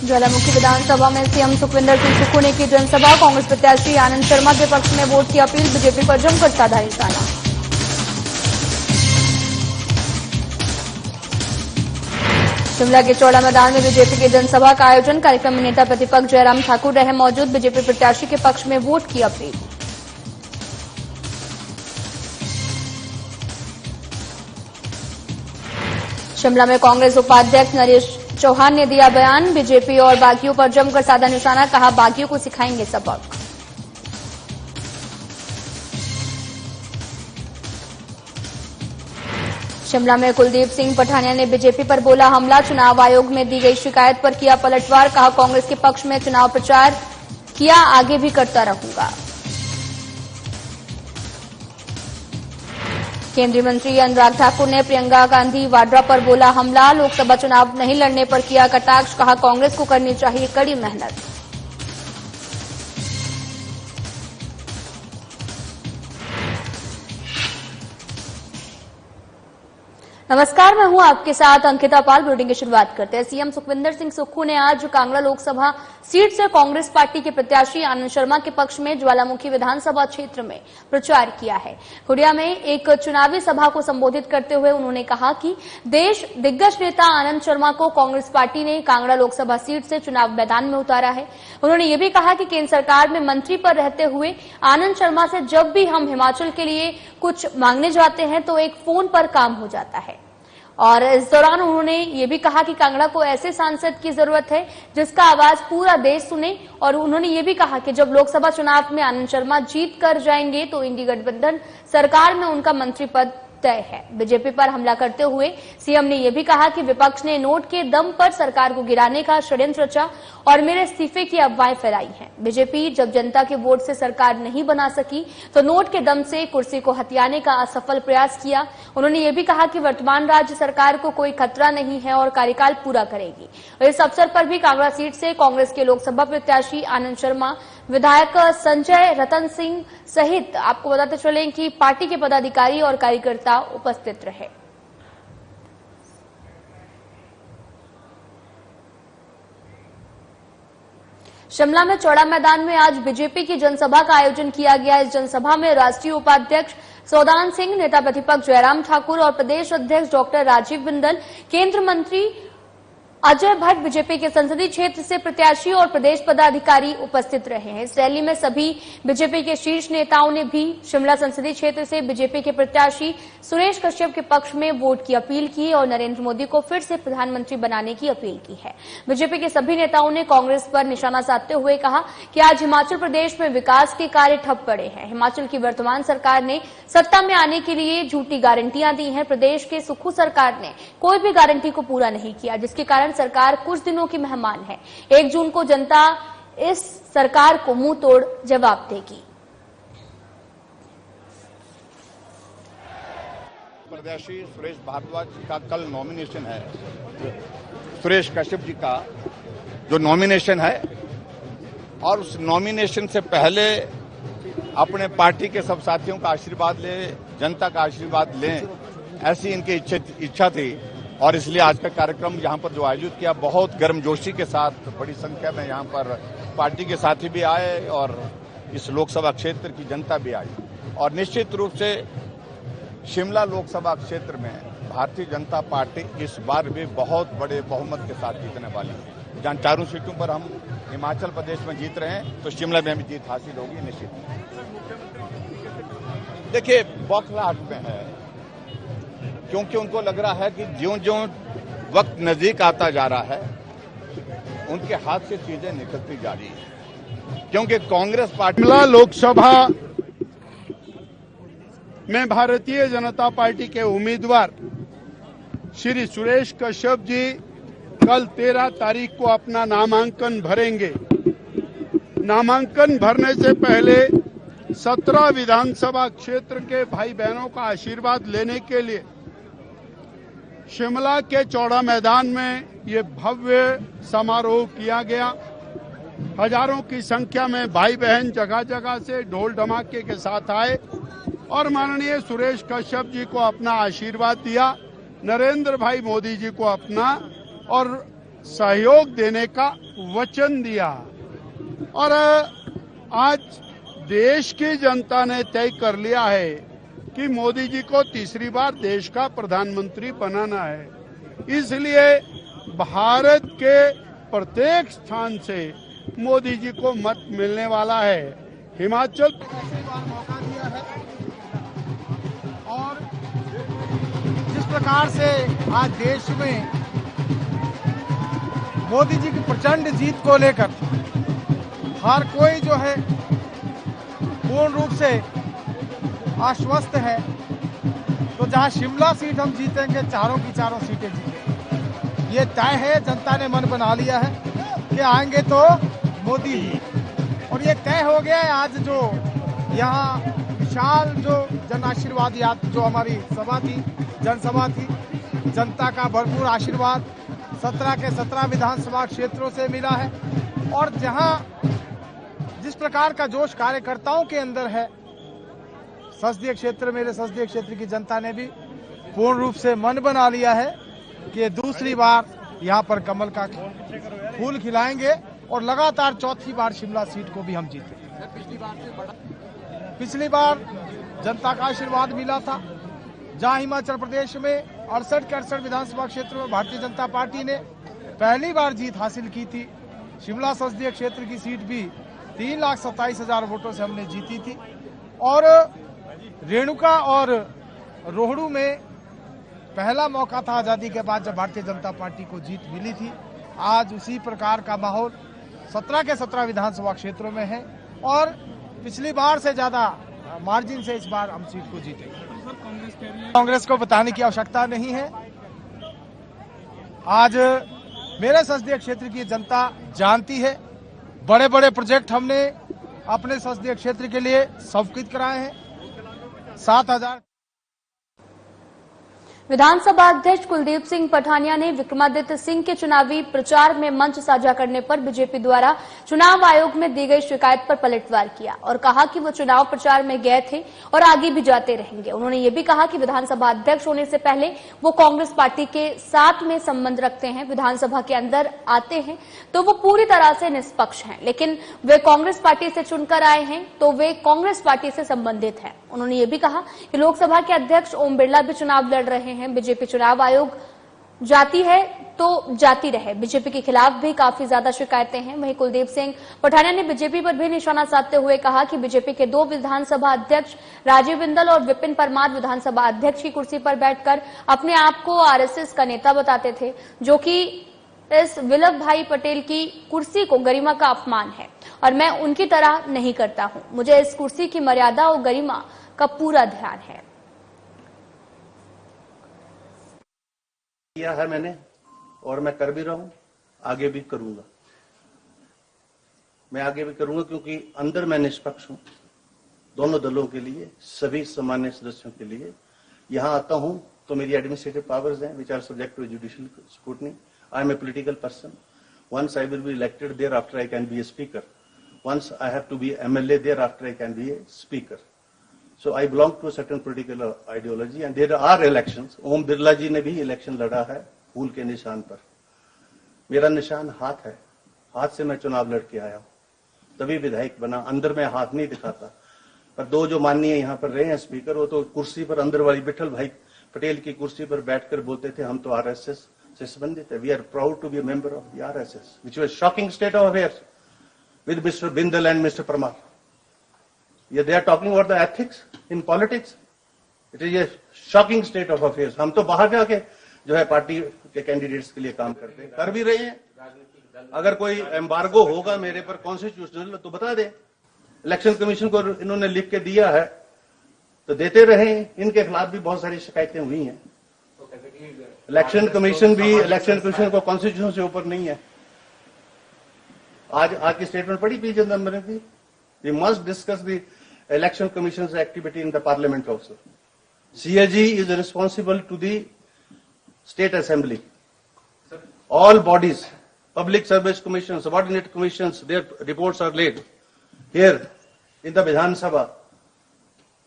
ज्वालामुखी विधानसभा में सीएम सुखविंदर सिंह सुक्खू ने की जनसभा। कांग्रेस प्रत्याशी आनंद शर्मा के पक्ष में वोट की अपील। बीजेपी पर जमकर साधा निशाना। शिमला के चौड़ा मैदान में बीजेपी की जनसभा का आयोजन। कार्यक्रम में नेता प्रतिपक्ष जयराम ठाकुर रहे मौजूद। बीजेपी प्रत्याशी के पक्ष में वोट की अपील। शिमला में कांग्रेस उपाध्यक्ष नरेश चौहान ने दिया बयान। बीजेपी और बागियों पर जमकर साधा निशाना। कहा, बागियों को सिखाएंगे सबक। शिमला में कुलदीप सिंह पठानिया ने बीजेपी पर बोला हमला। चुनाव आयोग में दी गई शिकायत पर किया पलटवार। कहा, कांग्रेस के पक्ष में चुनाव प्रचार किया, आगे भी करता रहूंगा। केंद्रीय मंत्री अनुराग ठाकुर ने प्रियंका गांधी वाड्रा पर बोला हमला। लोकसभा चुनाव नहीं लड़ने पर किया कटाक्ष। कहा, कांग्रेस को करनी चाहिए कड़ी मेहनत। नमस्कार, मैं हूं आपके साथ अंकिता पाल। बुलेटिन की शुरुआत करते हैं। सीएम सुखविंदर सिंह सुक्खू ने आज कांगड़ा लोकसभा सीट से कांग्रेस पार्टी के प्रत्याशी आनंद शर्मा के पक्ष में ज्वालामुखी विधानसभा क्षेत्र में प्रचार किया है। हुडिया में एक चुनावी सभा को संबोधित करते हुए उन्होंने कहा कि देश दिग्गज नेता आनंद शर्मा को कांग्रेस पार्टी ने कांगड़ा लोकसभा सीट से चुनाव मैदान में उतारा है। उन्होंने ये भी कहा कि केंद्र सरकार में मंत्री पर रहते हुए आनंद शर्मा से जब भी हम हिमाचल के लिए कुछ मांगने जाते हैं तो एक फोन पर काम हो जाता है। और इस दौरान उन्होंने ये भी कहा कि कांगड़ा को ऐसे सांसद की जरूरत है जिसका आवाज पूरा देश सुने। और उन्होंने ये भी कहा कि जब लोकसभा चुनाव में आनंद शर्मा जीत कर जाएंगे तो इंडी गठबंधन सरकार में उनका मंत्री पद तय है। बीजेपी पर हमला करते हुए सीएम ने यह भी कहा कि विपक्ष ने नोट के दम पर सरकार को गिराने का षड्यंत्र रचा और मेरे इस्तीफे की अफवाहें फैलाई हैं। बीजेपी जब जनता के वोट से सरकार नहीं बना सकी तो नोट के दम से कुर्सी को हथियाने का असफल प्रयास किया। उन्होंने ये भी कहा कि वर्तमान राज्य सरकार को कोई खतरा नहीं है और कार्यकाल पूरा करेगी। और इस अवसर पर भी कांगड़ा सीट से कांग्रेस के लोकसभा प्रत्याशी आनंद शर्मा, विधायक संजय रतन सिंह सहित आपको बताते चलें कि पार्टी के पदाधिकारी और कार्यकर्ता उपस्थित रहे। शिमला में चौड़ा मैदान में आज बीजेपी की जनसभा का आयोजन किया गया। इस जनसभा में राष्ट्रीय उपाध्यक्ष सौदान सिंह, नेता प्रतिपक्ष जयराम ठाकुर और प्रदेश अध्यक्ष डॉक्टर राजीव बिंदल, केंद्र मंत्री अजय भट्ट, बीजेपी के संसदीय क्षेत्र से प्रत्याशी और प्रदेश पदाधिकारी उपस्थित रहे हैं। इस रैली में सभी बीजेपी के शीर्ष नेताओं ने भी शिमला संसदीय क्षेत्र से बीजेपी के प्रत्याशी सुरेश कश्यप के पक्ष में वोट की अपील की और नरेंद्र मोदी को फिर से प्रधानमंत्री बनाने की अपील की है। बीजेपी के सभी नेताओं ने कांग्रेस पर निशाना साधते हुए कहा कि आज हिमाचल प्रदेश में विकास के कार्य ठप पड़े हैं। हिमाचल की वर्तमान सरकार ने सत्ता में आने के लिए झूठी गारंटियां दी हैं। प्रदेश के सुक्खू सरकार ने कोई भी गारंटी को पूरा नहीं किया, जिसके कारण सरकार कुछ दिनों की मेहमान है। 1 जून को जनता इस सरकार को मुंह तोड़ जवाब देगी। प्रत्याशी सुरेश भारद्वाज का कल नॉमिनेशन है। सुरेश कश्यप जी का जो नॉमिनेशन है और उस नॉमिनेशन से पहले अपने पार्टी के सब साथियों का आशीर्वाद लें, जनता का आशीर्वाद लें, ऐसी इनकी इच्छा थी। और इसलिए आज का कार्यक्रम यहाँ पर जो आयोजित किया बहुत गर्मजोशी के साथ, बड़ी संख्या में यहाँ पर पार्टी के साथी भी आए और इस लोकसभा क्षेत्र की जनता भी आई। और निश्चित रूप से शिमला लोकसभा क्षेत्र में भारतीय जनता पार्टी इस बार भी बहुत बड़े बहुमत के साथ जीतने वाली है। जहाँ 4 सीटों पर हम हिमाचल प्रदेश में जीत रहे हैं तो शिमला में भी जीत हासिल होगी निश्चित। देखिए, बौखलाहट में है क्योंकि उनको लग रहा है कि ज्यों-ज्यों वक्त नजदीक आता जा रहा है उनके हाथ से चीजें निकलती जा रही है। क्योंकि कांग्रेस पार्टी लोकसभा में भारतीय जनता पार्टी के उम्मीदवार श्री सुरेश कश्यप जी कल 13 तारीख को अपना नामांकन भरेंगे। नामांकन भरने से पहले 17 विधानसभा क्षेत्र के भाई बहनों का आशीर्वाद लेने के लिए शिमला के चौड़ा मैदान में ये भव्य समारोह किया गया। हजारों की संख्या में भाई बहन जगह जगह से ढोल धमाके के साथ आए और माननीय सुरेश कश्यप जी को अपना आशीर्वाद दिया, नरेंद्र भाई मोदी जी को अपना और सहयोग देने का वचन दिया और आज देश की जनता ने तय कर लिया है कि मोदी जी को तीसरी बार देश का प्रधानमंत्री बनाना है। इसलिए भारत के प्रत्येक स्थान से मोदी जी को मत मिलने वाला है। हिमाचल मौका दिया है और जिस प्रकार से आज देश में मोदी जी की प्रचंड जीत को लेकर हर कोई जो है पूर्ण रूप से आश्वस्त है, तो जहां शिमला सीट हम जीतेंगे, चारों की चारों सीटें जीतेंगे। ये तय है, जनता ने मन बना लिया है कि आएंगे तो मोदी ही। और ये तय हो गया है। आज जो यहाँ विशाल जो जन आशीर्वाद यात्रा जो हमारी सभा थी, जनसभा थी, जनता का भरपूर आशीर्वाद 17 के 17 विधानसभा क्षेत्रों से मिला है। और जहां जिस प्रकार का जोश कार्यकर्ताओं के अंदर है, संसदीय क्षेत्र, मेरे संसदीय क्षेत्र की जनता ने भी पूर्ण रूप से मन बना लिया है कि दूसरी बार यहाँ पर कमल का फूल खिलाएंगे और लगातार चौथी बार शिमला सीट को भी हम जीतेंगे। पिछली बार जनता का आशीर्वाद मिला था, जहां हिमाचल प्रदेश में 68 के 68 विधानसभा क्षेत्रों में भारतीय जनता पार्टी ने पहली बार जीत हासिल की थी। शिमला संसदीय क्षेत्र की सीट भी 3,27,000 वोटों से हमने जीती थी। और रेणुका और रोहड़ू में पहला मौका था आजादी के बाद जब भारतीय जनता पार्टी को जीत मिली थी। आज उसी प्रकार का माहौल 17 के 17 विधानसभा क्षेत्रों में है और पिछली बार से ज्यादा मार्जिन से इस बार हम सीट को जीतेंगे। कांग्रेस को बताने की आवश्यकता नहीं है। आज मेरे संसदीय क्षेत्र की जनता जानती है। बड़े बड़े प्रोजेक्ट हमने अपने संसदीय क्षेत्र के लिए स्वीकृत कराए हैं। 7,000 विधानसभा अध्यक्ष कुलदीप सिंह पठानिया ने विक्रमादित्य सिंह के चुनावी प्रचार में मंच साझा करने पर बीजेपी द्वारा चुनाव आयोग में दी गई शिकायत पर पलटवार किया और कहा कि वो चुनाव प्रचार में गए थे और आगे भी जाते रहेंगे। उन्होंने ये भी कहा कि विधानसभा अध्यक्ष होने से पहले वो कांग्रेस पार्टी के साथ में संबंध रखते हैं। विधानसभा के अंदर आते हैं तो वो पूरी तरह से निष्पक्ष हैं, लेकिन वे कांग्रेस पार्टी से चुनकर आए हैं तो वे कांग्रेस पार्टी से संबंधित हैं। उन्होंने ये भी कहा कि लोकसभा के अध्यक्ष ओम बिरला भी चुनाव लड़ रहे हैं। बीजेपी चुनाव आयोग जाती है तो जाती रहे। बीजेपी के खिलाफ भी काफी ज्यादा शिकायतें हैं। वहीं कुलदीप सिंह पठानिया ने बीजेपी पर भी निशाना साधते हुए कहा कि बीजेपी के 2 विधानसभा अध्यक्ष राजीव बिंदल और विपिन परमार विधानसभा अध्यक्ष की कुर्सी पर बैठकर अपने आप को आरएसएस का नेता बताते थे, जो कि इस वल्लभ भाई पटेल की कुर्सी को गरिमा का अपमान है और मैं उनकी तरह नहीं करता हूं। मुझे इस कुर्सी की मर्यादा और गरिमा का पूरा ध्यान है। किया है मैंने और मैं कर भी रहा हूं, आगे भी करूंगा। मैं आगे भी करूंगा क्योंकि अंदर मैं निष्पक्ष हूं, दोनों दलों के लिए, सभी सामान्य सदस्यों के लिए। यहां आता हूं तो मेरी एडमिनिस्ट्रेटिव पावर्स हैं which are subject to judicial scrutiny. I am a political person. Once I will be elected, thereafter I can be a speaker. Once I have to be MLA, thereafter I can be a speaker. So I belong to a certain political ideology and there are elections. Om Birla जी ने भी election लड़ा है फूल के निशान पर। मेरा निशान हाथ है, हाथ से मैं चुनाव लड़के आया हूं, तभी विधायक बना। अंदर में हाथ नहीं दिखाता। पर 2 जो माननीय यहाँ पर रहे हैं स्पीकर, वो तो कुर्सी पर अंदर वाली विठल भाई पटेल की कुर्सी पर बैठकर बोलते थे हम तो आरएसएस से संबंधित है। We are proud to be a member of the RSS, which was shocking state of affairs with mister Bindal and mister Parmar. Yeah, they are talking about the ethics in politics. It is a shocking state of affairs. हम तो बाहर जाके जो है party के candidates के लिए काम करते हैं, कर भी रहे हैं। अगर कोई एम्बार्गो होगा मेरे पर कॉन्स्टिट्यूशनल तो बता दे। इलेक्शन कमीशन को इन्होंने लिख के दिया है तो देते रहे। इनके खिलाफ भी बहुत सारी शिकायतें हुई हैं। इलेक्शन कमीशन को कॉन्स्टिट्यूशन से ऊपर नहीं है। आज की स्टेटमेंट पढ़ी पी चिदम्बरम की। We must discuss the election commission's activity in the parliament also. CAG is responsible to the state assembly. All bodies, public service commissions, subordinate commissions, their reports are laid here in the Vidhan Sabha.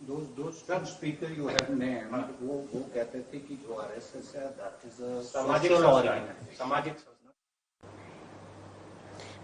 Those speaker you have named, वो कहते थे कि जो RSS है that is a सामाजिक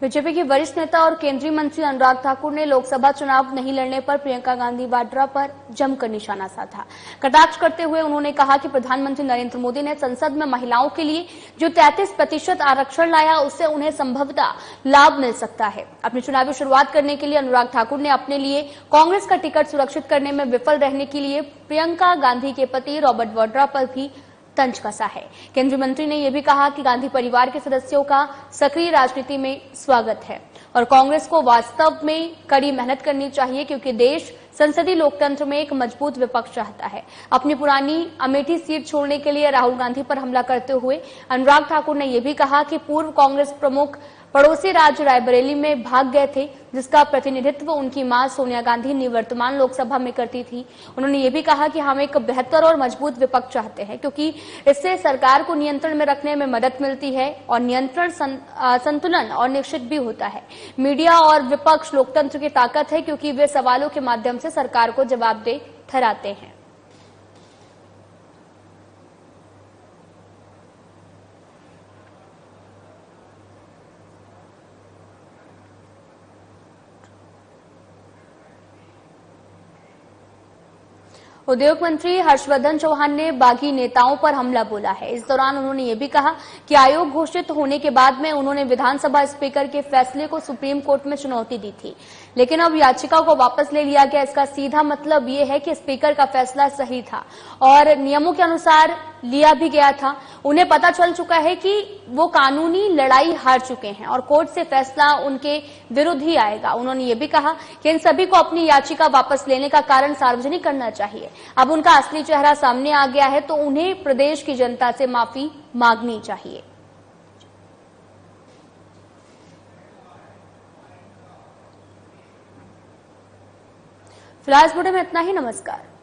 BJP के वरिष्ठ नेता और केंद्रीय मंत्री अनुराग ठाकुर ने लोकसभा चुनाव नहीं लड़ने पर प्रियंका गांधी वाड्रा पर जमकर निशाना साधा। कटाक्ष करते हुए उन्होंने कहा कि प्रधानमंत्री नरेंद्र मोदी ने संसद में महिलाओं के लिए जो 33% आरक्षण लाया, उससे उन्हें संभवतः लाभ मिल सकता है। अपनी चुनावी शुरुआत करने के लिए अनुराग ठाकुर ने अपने लिए कांग्रेस का टिकट सुरक्षित करने में विफल रहने के लिए प्रियंका गांधी के पति रॉबर्ट वाड्रा पर भी तंज कसा है। केंद्रीय मंत्री ने यह भी कहा कि गांधी परिवार के सदस्यों का सक्रिय राजनीति में स्वागत है और कांग्रेस को वास्तव में कड़ी मेहनत करनी चाहिए, क्योंकि देश संसदीय लोकतंत्र में एक मजबूत विपक्ष चाहता है। अपनी पुरानी अमेठी सीट छोड़ने के लिए राहुल गांधी पर हमला करते हुए अनुराग ठाकुर ने यह भी कहा कि पूर्व कांग्रेस प्रमुख पड़ोसी राज्य रायबरेली में भाग गए थे, जिसका प्रतिनिधित्व उनकी मां सोनिया गांधी निवर्तमान लोकसभा में करती थी। उन्होंने ये भी कहा कि हम एक बेहतर और मजबूत विपक्ष चाहते हैं, क्योंकि इससे सरकार को नियंत्रण में रखने में मदद मिलती है और नियंत्रण संतुलन और निश्चित भी होता है। मीडिया और विपक्ष लोकतंत्र की ताकत है, क्योंकि वे सवालों के माध्यम से सरकार को जवाबदेह ठहराते हैं। उद्योग मंत्री हर्षवर्धन चौहान ने बागी नेताओं पर हमला बोला है। इस दौरान उन्होंने ये भी कहा कि आयोग घोषित होने के बाद में उन्होंने विधानसभा स्पीकर के फैसले को सुप्रीम कोर्ट में चुनौती दी थी, लेकिन अब याचिका को वापस ले लिया गया। इसका सीधा मतलब ये है कि स्पीकर का फैसला सही था और नियमों के अनुसार लिया भी गया था। उन्हें पता चल चुका है कि वो कानूनी लड़ाई हार चुके हैं और कोर्ट से फैसला उनके विरुद्ध ही आएगा। उन्होंने ये भी कहा कि इन सभी को अपनी याचिका वापस लेने का कारण सार्वजनिक करना चाहिए। अब उनका असली चेहरा सामने आ गया है, तो उन्हें प्रदेश की जनता से माफी मांगनी चाहिए। फिलहाल इस बुलेटिन में इतना ही। नमस्कार।